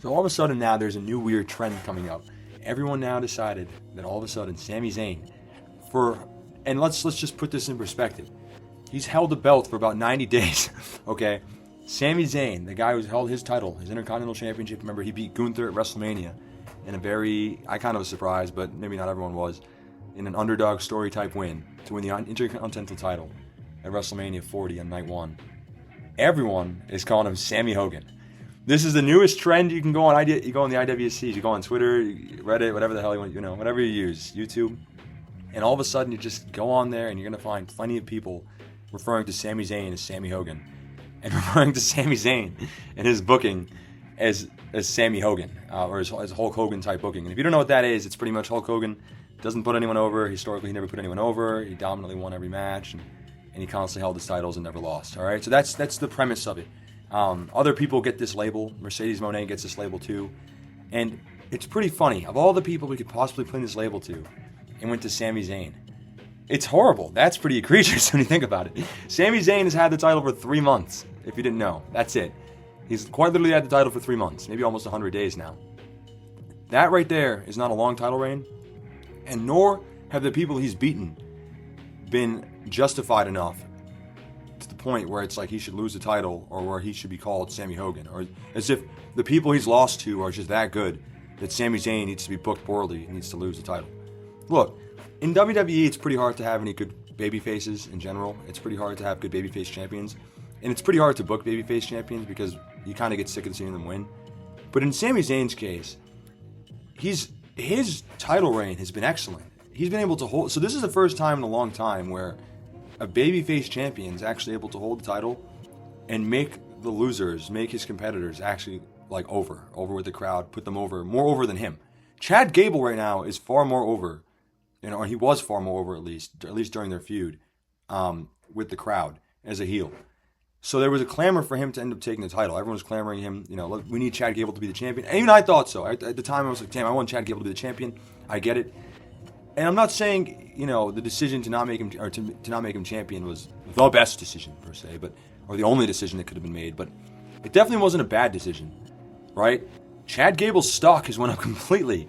So all of a sudden now there's a new weird trend coming up. Everyone now decided that all of a sudden Sami Zayn, and let's just put this in perspective. He's held the belt for about 90 days, okay? Sami Zayn, the guy who's held his title, his Intercontinental Championship, remember he beat Gunther at WrestleMania in I kind of was surprised, but maybe not everyone was, in an underdog story type win to win the Intercontinental title at WrestleMania 40 on night 1. Everyone is calling him Sami Hogan. This is the newest trend. You can go on you go on the IWCs, you go on Twitter, Reddit, whatever the hell you want, whatever you use, YouTube, and all of a sudden you just go on there and you're gonna find plenty of people referring to Sami Zayn as Sami Hogan, and referring to Sami Zayn and his booking as Sami Hogan, or as Hulk Hogan type booking. And if you don't know what that is, it's pretty much Hulk Hogan doesn't put anyone over. Historically, he never put anyone over. He dominantly won every match, and he constantly held his titles and never lost. All right, so that's the premise of it. Other people get this label. Mercedes Moné gets this label too, and it's pretty funny. Of all the people we could possibly pin this label to, it went to Sami Zayn. It's horrible. That's pretty egregious when you think about it. Sami Zayn has had the title for 3 months, if you didn't know. That's it. He's quite literally had the title for 3 months, maybe almost 100 days now. That right there is not a long title reign, and nor have the people he's beaten been justified enough to the point where it's like he should lose the title, or where he should be called Sami Hogan, or as if the people he's lost to are just that good that Sami Zayn needs to be booked poorly and needs to lose the title. Look, in WWE, it's pretty hard to have any good baby faces in general. It's pretty hard to have good babyface champions. And it's pretty hard to book babyface champions because you kind of get sick of seeing them win. But in Sami Zayn's case, his title reign has been excellent. He's been able to hold... So this is the first time in a long time where a babyface champion is actually able to hold the title and make the losers, make his competitors actually over with the crowd, put them over, more over than him. Chad Gable right now is far more over. Or he was far more over at least during their feud with the crowd as a heel. So there was a clamor for him to end up taking the title. Everyone was clamoring him, look, we need Chad Gable to be the champion. And even I thought so. At the time, I was like, damn, I want Chad Gable to be the champion. I get it. And I'm not saying, the decision to not make him or to not make him champion was the best decision per se, or the only decision that could have been made. But it definitely wasn't a bad decision, right? Chad Gable's stock has went up completely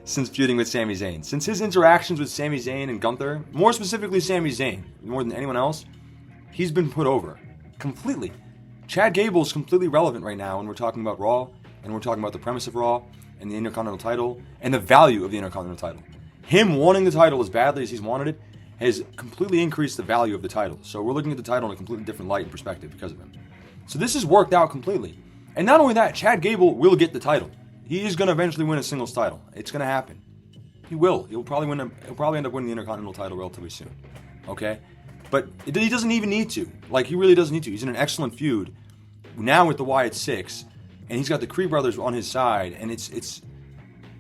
since feuding with Sami Zayn. Since his interactions with Sami Zayn and Gunther, more specifically Sami Zayn, more than anyone else, he's been put over completely. Chad Gable is completely relevant right now when we're talking about Raw, and we're talking about the premise of Raw, and the Intercontinental title, and the value of the Intercontinental title. Him wanting the title as badly as he's wanted it has completely increased the value of the title. So we're looking at the title in a completely different light and perspective because of him. So this has worked out completely. And not only that, Chad Gable will get the title. He is going to eventually win a singles title. It's going to happen. He will. He'll probably end up winning the Intercontinental title relatively soon. Okay? But he doesn't even need to. He really doesn't need to. He's in an excellent feud now with the Wyatt Six, and he's got the Creed brothers on his side, and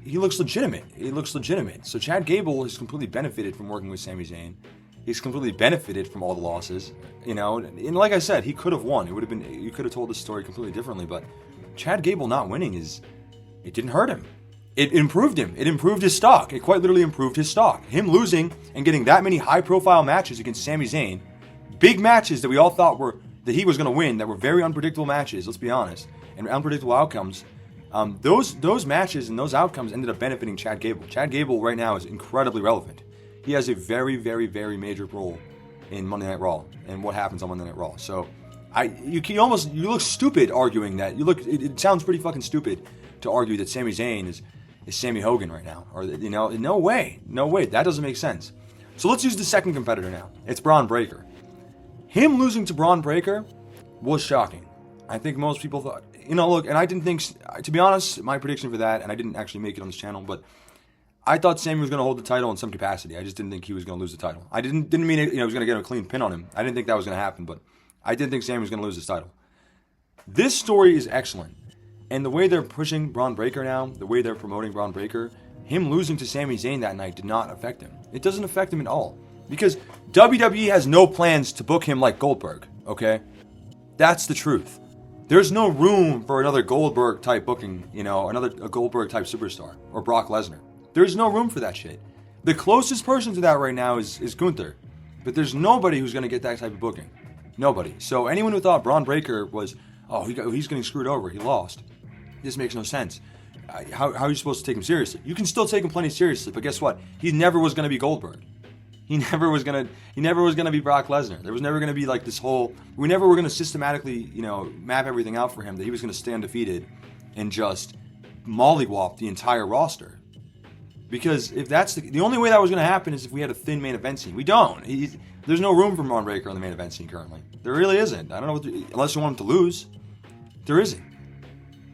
he looks legitimate. He looks legitimate. So Chad Gable has completely benefited from working with Sami Zayn. He's completely benefited from all the losses. And like I said, he could have won. You could have told this story completely differently, but Chad Gable not winning it didn't hurt him. It improved him. It improved his stock. It quite literally improved his stock. Him losing and getting that many high-profile matches against Sami Zayn, big matches that we all thought that he was going to win, that were very unpredictable matches, let's be honest, and unpredictable outcomes, those matches and those outcomes ended up benefiting Chad Gable. Chad Gable right now is incredibly relevant. He has a very, very, very major role in Monday Night Raw and what happens on Monday Night Raw. So you look stupid arguing that. It sounds pretty fucking stupid to argue that Sami Zayn is Sami Hogan right now, or no way, that doesn't make sense. So let's use the second competitor now. It's Braun Breaker. Him losing to Braun Breaker was shocking. I think most people thought, look, and I didn't think, to be honest, my prediction for that, and I didn't actually make it on this channel, but I thought Sami was going to hold the title in some capacity. I just didn't think he was going to lose the title. I didn't mean it, he was going to get a clean pin on him. I didn't think that was going to happen, but I did think Sami was going to lose his title. This story is excellent. And the way they're pushing Braun Breaker now, the way they're promoting Braun Breaker, him losing to Sami Zayn that night did not affect him. It doesn't affect him at all. Because WWE has no plans to book him like Goldberg, okay? That's the truth. There's no room for another Goldberg-type booking, a Goldberg-type superstar, or Brock Lesnar. There's no room for that shit. The closest person to that right now is Gunther. But there's nobody who's going to get that type of booking. Nobody. So anyone who thought Braun Breaker was, he's getting screwed over, he lost. This makes no sense. How are you supposed to take him seriously? You can still take him plenty seriously, but guess what? He never was going to be Goldberg. He never was gonna be Brock Lesnar. There was never gonna be like this whole. We never were gonna systematically, map everything out for him that he was gonna stay undefeated and just mollywop the entire roster. Because if that's the only way that was gonna happen is if we had a thin main event scene. We don't. There's no room for Braun Breaker on the main event scene currently. There really isn't. I don't know unless you want him to lose. There isn't.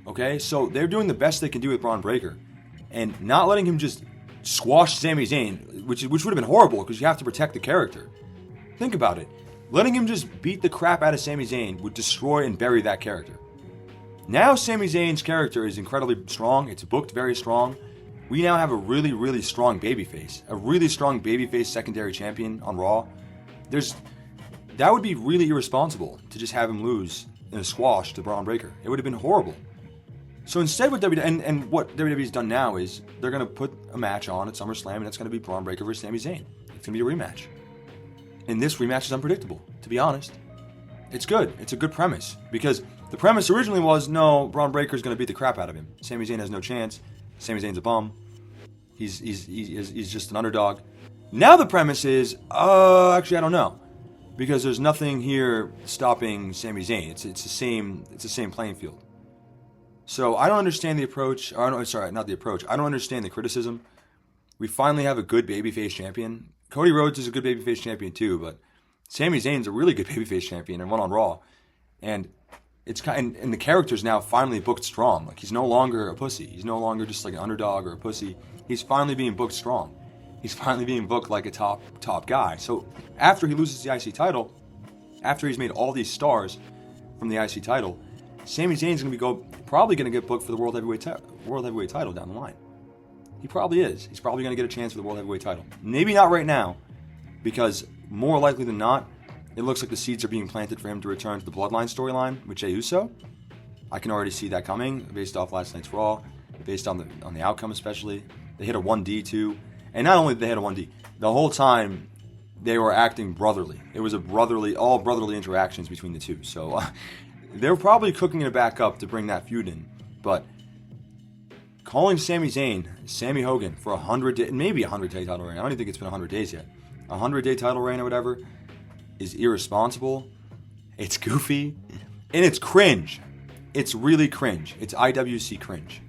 Okay, so they're doing the best they can do with Braun Breaker, and not letting him just squash Sami Zayn, which would have been horrible because you have to protect the character. Think about it. Letting him just beat the crap out of Sami Zayn would destroy and bury that character. Now Sami Zayn's character is incredibly strong. It's booked very strong. We now have a really, really strong babyface. A really strong babyface secondary champion on Raw. That would be really irresponsible to just have him lose in a squash to Braun Breaker. It would have been horrible. So instead, what WWE's done now is they're going to put a match on at SummerSlam, and it's going to be Braun Breaker versus Sami Zayn. It's going to be a rematch. And this rematch is unpredictable, to be honest. It's good. It's a good premise. Because the premise originally was, no, Braun Breaker's going to beat the crap out of him. Sami Zayn has no chance. Sami Zayn's a bum. He's just an underdog. Now the premise is, actually, I don't know. Because there's nothing here stopping Sami Zayn. It's the same playing field. So I don't understand the approach. I don't understand the criticism. We finally have a good babyface champion. Cody Rhodes is a good babyface champion too, but Sami Zayn's a really good babyface champion and won on Raw. And and the character's now finally booked strong. Like, he's no longer a pussy. He's no longer just like an underdog or a pussy. He's finally being booked strong. He's finally being booked like a top guy. So after he loses the IC title, after he's made all these stars from the IC title, Sami Zayn's probably going to get booked for the World Heavyweight title down the line. He probably is. He's probably going to get a chance for the World Heavyweight title. Maybe not right now, because more likely than not, it looks like the seeds are being planted for him to return to the Bloodline storyline with Jey Uso. I can already see that coming based off last night's Raw, based on the outcome especially. They hit a 1D too, and not only did they hit a 1D, the whole time they were acting brotherly. It was all brotherly interactions between the two. So. They're probably cooking it back up to bring that feud in, but calling Sami Zayn, Sami Hogan for 100 maybe 100-day title reign. I don't even think it's been 100 days yet. 100-day title reign or whatever is irresponsible. It's goofy, and it's cringe. It's really cringe. It's IWC cringe.